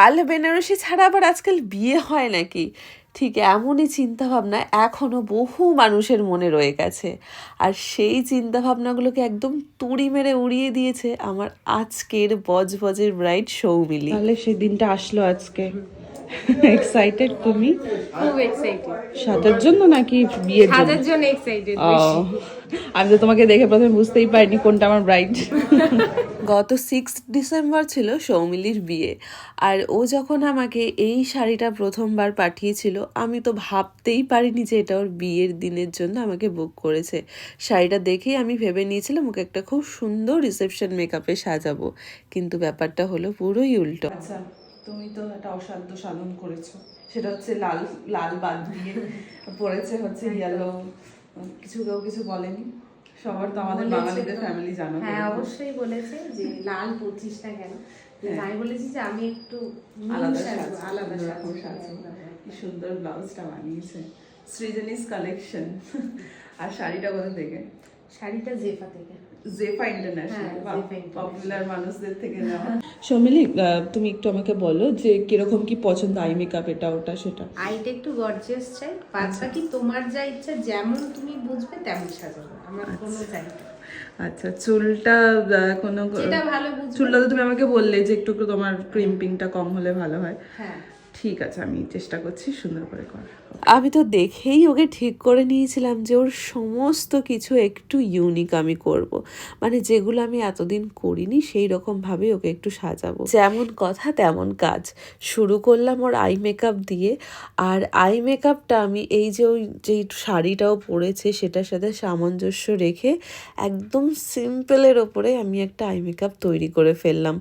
লাল বেনারসি ছাড়া আবার আজকাল বিয়ে হয় নাকি, ঠিক এমনই চিন্তাভাবনা এখনও বহু মানুষের মনে রয়ে গেছে। আর সেই চিন্তাভাবনাগুলোকে একদম তুড়ি মেরে উড়িয়ে দিয়েছে আমার আজকের বজবজের ব্রাইড সৌমিলি। তাহলে সেই দিনটা আসলো আজকে, এক্সাইটেড তুমি? খুব এক্সাইটেড। সাজার জন্য নাকি বিয়ের জন্য? সাজার জন্য এক্সাইটেড ও, বেশি। আমি তো তোমাকে দেখে প্রথমে বুঝতেই পারিনি কোনটা আমার ব্রাইড। গত 6 ডিসেম্বর ছিল সৌমিলির বিয়ে, আর ও যখন আমাকে এই শাড়িটা প্রথমবার পাঠিয়েছিল আমি তো ভাবতেই পারিনি যে এটা ওর বিয়ের দিনের জন্য আমাকে বুক করেছে। শাড়িটা দেখেই আমি ভেবে নিয়েছিলাম ওকে একটা খুব সুন্দর রিসেপশন মেকআপে সাজাবো, কিন্তু ব্যাপারটা হলো পুরোই উল্টো। আচ্ছা, তুমি তো একটা অসাধ্য সাধন করেছো, সেটা হচ্ছে লাল লাল বাদ দিয়ে পড়েছে হচ্ছে ইয়েলো। কেউ কিছু বলেনি? সবার তো আমাদের বাঙালিদের ফ্যামিলি জানো। হ্যাঁ, অবশ্যই বলেছে যে লাল পরছিস না কেন। আমি বলেছি যে আমি একটু আলাদা রকম সাজবো। কি সুন্দর ব্লাউজটা বানিয়েছে, সৃজনীস কালেকশন। আর শাড়িটা কোথা থেকে? শাড়িটা জেফা থেকে। জেফা ইন্টারন্যাশনাল, পপুলার মানুষদের থেকে নেওয়া। সৌমিলি, তুমি একটু আমাকে বলো যে কিরকম কি পছন্দ, আই মেকআপ এটা ওটা সেটা। আইটা একটু গর্জিয়াস চাই, বাদ বাকি তোমার যা ইচ্ছা যেমন তুমি বুঝবে তেমন সাজাবো, আমার কোনো চাই না। আচ্ছা, চুলটা কোনো যেটা ভালো বুঝবে। চুলটা তো তুমি আমাকে বললে যে একটু তোমার ক্রিম্পিংটা কম হলে ভালো হয়। হ্যাঁ, ঠিক আছে, আমি চেষ্টা করছি সুন্দর করে করার। আমি তো দেখেই ওকে ঠিক করে নিয়েছিলাম যে ওর সমস্ত কিছু একটু ইউনিক আমি করব, মানে যেগুলো আমি এতদিন করিনি সেই রকমভাবেই ওকে একটু সাজাবো। যেমন কথা তেমন কাজ, শুরু করলাম ওর আই মেকআপ দিয়ে। আর আই মেকআপটা আমি এই যে ওই যেই শাড়িটাও পরেছে সেটার সাথে সামঞ্জস্য রেখে একদম সিম্পলের ওপরে আমি একটা আই মেকআপ তৈরি করে ফেললাম।